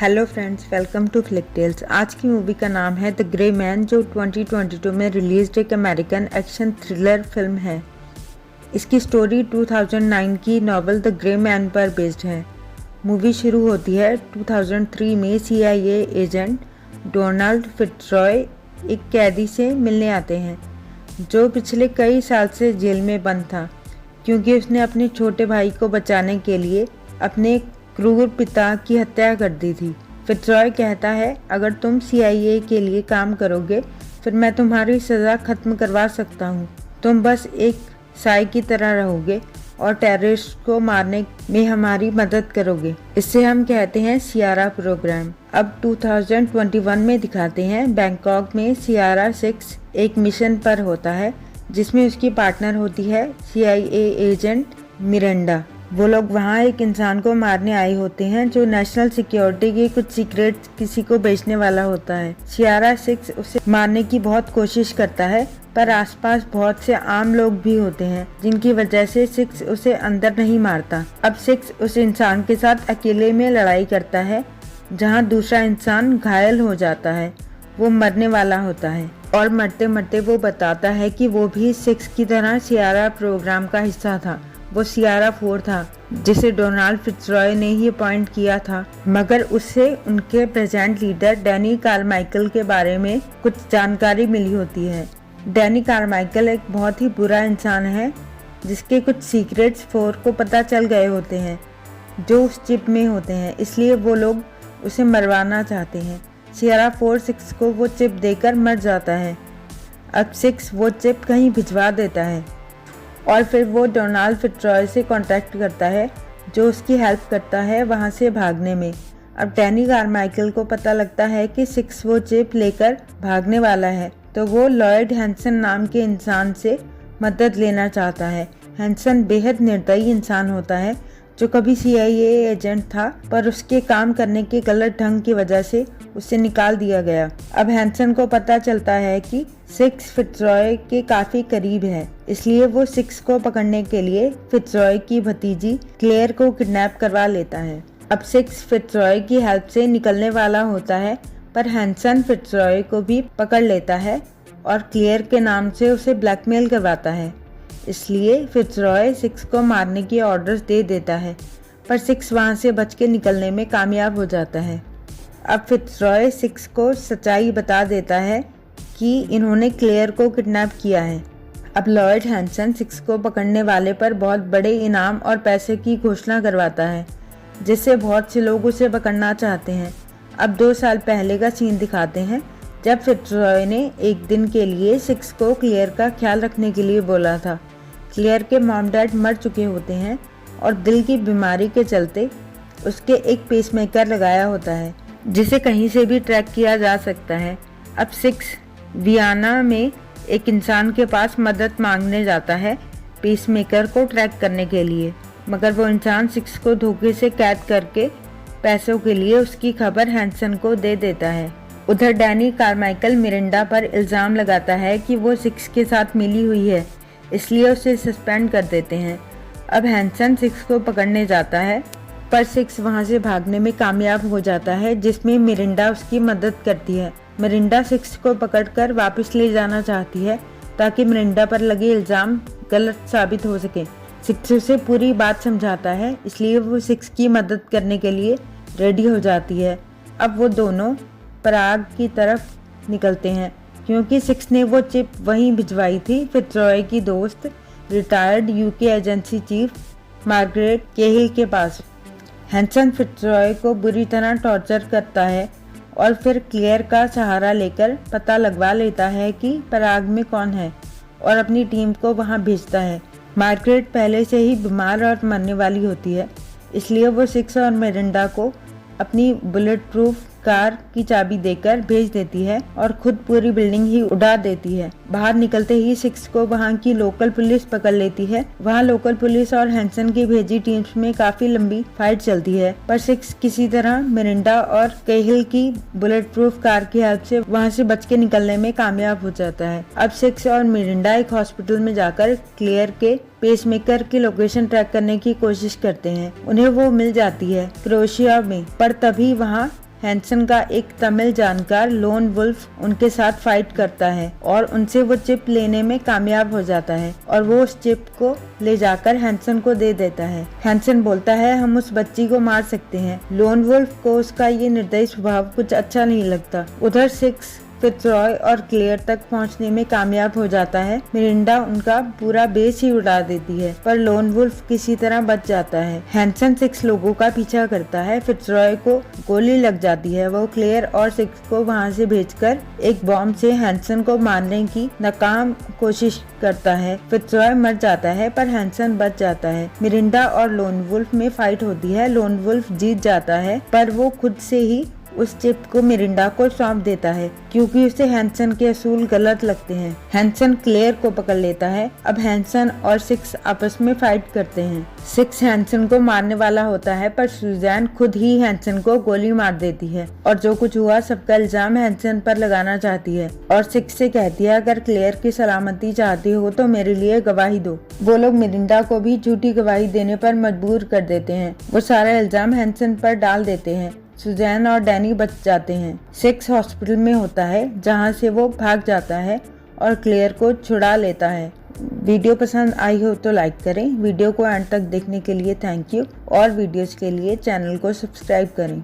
Hello friends, welcome to click tales. आज की movie का नाम है द ग्रे मैन, जो 2022 में रिलीज्ड एक अमेरिकन एक्शन थ्रिलर फिल्म है। इसकी स्टोरी 2009 की नॉवल द ग्रे मैन पर बेस्ड है। मूवी शुरू होती है 2003 में। CIA एजेंट डोनाल्ड फिट्जरॉय एक कैदी से मिलने आते हैं जो पिछले कई साल से जेल में बंद था, क्योंकि उसने अपने छोटे भाई को बचाने के लिए अपने क्रूर पिता की हत्या कर दी थी। फिट्जरॉय कहता है, अगर तुम CIA के लिए काम करोगे फिर मैं तुम्हारी सज़ा ख़त्म करवा सकता हूँ। तुम बस एक साई की तरह रहोगे और टेररिस्ट को मारने में हमारी मदद करोगे। इससे हम कहते हैं सियारा प्रोग्राम। अब 2021 में दिखाते हैं बैंकॉक में सियारा 6 एक मिशन पर होता है, जिसमें उसकी पार्टनर होती है CIA एजेंट मिरांडा। वो लोग वहाँ एक इंसान को मारने आए होते हैं जो नेशनल सिक्योरिटी के कुछ सीक्रेट किसी को बेचने वाला होता है। सियारा 6 उसे मारने की बहुत कोशिश करता है, पर आसपास बहुत से आम लोग भी होते हैं जिनकी वजह से 6 उसे अंदर नहीं मारता। अब 6 उस इंसान के साथ अकेले में लड़ाई करता है, जहाँ दूसरा इंसान घायल हो जाता है। वो मरने वाला होता है और मरते मरते वो बताता है कि वो भी 6 की तरह सियारा प्रोग्राम का हिस्सा था। वो सियारा 4 था, जिसे डोनाल्ड फिट्जरॉय ने ही अपॉइंट किया था, मगर उससे उनके प्रेजेंट लीडर डैनी कारमाइकल के बारे में कुछ जानकारी मिली होती है। डैनी कारमाइकल एक बहुत ही बुरा इंसान है, जिसके कुछ सीक्रेट्स 4 को पता चल गए होते हैं जो उस चिप में होते हैं, इसलिए वो लोग उसे मरवाना चाहते हैं। सियारा 4 6 को वो चिप देकर मर जाता है। अब 6 वो चिप कहीं भिजवा देता है और फिर वो डोनाल्ड फिट्जरॉय से कांटेक्ट करता है, जो उसकी हेल्प करता है वहाँ से भागने में। अब डैनी कारमाइकल को पता लगता है कि 6 वो चिप लेकर भागने वाला है, तो वो लॉयड हैंसन नाम के इंसान से मदद लेना चाहता है। हैंसन बेहद निर्दयी इंसान होता है, जो कभी CIA एजेंट था, पर उसके काम करने के गलत ढंग की वजह से उसे निकाल दिया गया। अब हैंसन को पता चलता है कि 6 फिट्जरॉय के काफी करीब है, इसलिए वो 6 को पकड़ने के लिए फिट्जरॉय की भतीजी क्लेयर को किडनैप करवा लेता है। अब 6 फिट्जरॉय की हेल्प से निकलने वाला होता है, पर हैंसन फिट्जरॉय को भी पकड़ लेता है और क्लेयर के नाम से उसे ब्लैकमेल करवाता है। इसलिए फिट्जरॉय 6 को मारने की ऑर्डर्स दे देता है, पर 6 वहाँ से बच के निकलने में कामयाब हो जाता है। अब फिट्जरॉय 6 को सच्चाई बता देता है कि इन्होंने क्लेयर को किडनैप किया है। अब लॉयड हैंसन 6 को पकड़ने वाले पर बहुत बड़े इनाम और पैसे की घोषणा करवाता है, जिससे बहुत से लोग उसे पकड़ना चाहते हैं। अब 2 साल पहले का सीन दिखाते हैं, जब फिट्जरॉय ने एक दिन के लिए 6 को क्लेयर का ख्याल रखने के लिए बोला था। क्लेयर के मॉम डैड मर चुके होते हैं और दिल की बीमारी के चलते उसके एक पेसमेकर लगाया होता है, जिसे कहीं से भी ट्रैक किया जा सकता है। अब 6 वियना में एक इंसान के पास मदद मांगने जाता है पेसमेकर को ट्रैक करने के लिए, मगर वो इंसान 6 को धोखे से कैद करके पैसों के लिए उसकी खबर हैंसन को दे देता है। उधर डैनी कारमाइकल मिरांडा पर इल्ज़ाम लगाता है कि वो 6 के साथ मिली हुई है, इसलिए उसे सस्पेंड कर देते हैं। अब हैंसन 6 को पकड़ने जाता है, पर 6 वहाँ से भागने में कामयाब हो जाता है, जिसमें मिरांडा उसकी मदद करती है। मिरांडा 6 को पकड़कर वापस ले जाना चाहती है, ताकि मिरांडा पर लगे इल्ज़ाम गलत साबित हो सके। 6 उसे पूरी बात समझाता है, इसलिए वो 6 की मदद करने के लिए रेडी हो जाती है। अब वो दोनों पराग की तरफ निकलते हैं, क्योंकि 6 ने वो चिप वहीं भिजवाई थी फिट्जरॉय की दोस्त retired UK agency chief Margaret Cahill के पास। हैंसन फिट्जरॉय को बुरी तरह टॉर्चर करता है और फिर क्लेयर का सहारा लेकर पता लगवा लेता है कि पराग में कौन है और अपनी टीम को वहां भेजता है। मार्गरेट पहले से ही बीमार और मरने वाली होती है, इसलिए वो 6 और मिरांडा को अपनी बुलेट प्रूफ कार की चाबी देकर भेज देती है और खुद पूरी बिल्डिंग ही उड़ा देती है। बाहर निकलते ही 6 को वहाँ की लोकल पुलिस पकड़ लेती है। वहाँ लोकल पुलिस और हैंसन की भेजी टीम्स में काफी लंबी फाइट चलती है, पर 6 किसी तरह मिरांडा और केहिल की बुलेट प्रूफ कार की हेल्प से वहाँ से बच के निकलने में कामयाब हो जाता है। अब 6 और मिरांडा एक हॉस्पिटल में जाकर क्लेयर के पेसमेकर की लोकेशन ट्रैक करने की कोशिश करते हैं। उन्हें वो मिल जाती है क्रोएशिया में, पर तभी वहाँ हैंसन का एक तमिल जानकार लोन वुल्फ उनके साथ फाइट करता है और उनसे वो चिप लेने में कामयाब हो जाता है और वो उस चिप को ले जाकर हैंसन को दे देता है। हैंसन बोलता है हम उस बच्ची को मार सकते हैं। लोन वुल्फ को उसका ये निर्दयी स्वभाव कुछ अच्छा नहीं लगता। उधर सिक्स फिट्जरॉय और क्लेयर तक पहुंचने में कामयाब हो जाता है। मिरिंडा उनका पूरा बेस ही उड़ा देती है पर लोन वुल्फ किसी तरह बच जाता है। हैंसन 6 लोगों का पीछा करता है। फिट्जरॉय को गोली लग जाती है। वो क्लेयर और 6 को वहां से भेजकर एक बॉम्ब से हैंसन को मारने की नाकाम कोशिश करता है। फिट्जरॉय मर जाता है पर हैंसन बच जाता है। मिरिंडा और लोन वुल्फ में फाइट होती है। लोन वुल्फ जीत जाता है पर वो खुद से ही उस चिप को मिरिंडा को सौंप देता है क्योंकि उसे हैंसन के असूल गलत लगते हैं। हैंसन क्लेयर को पकड़ लेता है। अब हैंसन और 6 आपस में फाइट करते हैं। 6 हैंसन को मारने वाला होता है पर सुजैन खुद ही हैंसन को गोली मार देती है और जो कुछ हुआ सबका इल्जाम हैंसन पर लगाना चाहती है और 6 से कहती है अगर क्लेयर की सलामती चाहती हो तो मेरे लिए गवाही दो। वो लोग मिरिंडा को भी झूठी गवाही देने पर मजबूर कर देते हैं। वो सारा इल्जाम हैंसन पर डाल देते हैं। सुजैन और डैनी बच जाते हैं। 6 हॉस्पिटल में होता है जहां से वो भाग जाता है और क्लेयर को छुड़ा लेता है। वीडियो पसंद आई हो तो लाइक करें। वीडियो को एंड तक देखने के लिए थैंक यू और वीडियोस के लिए चैनल को सब्सक्राइब करें।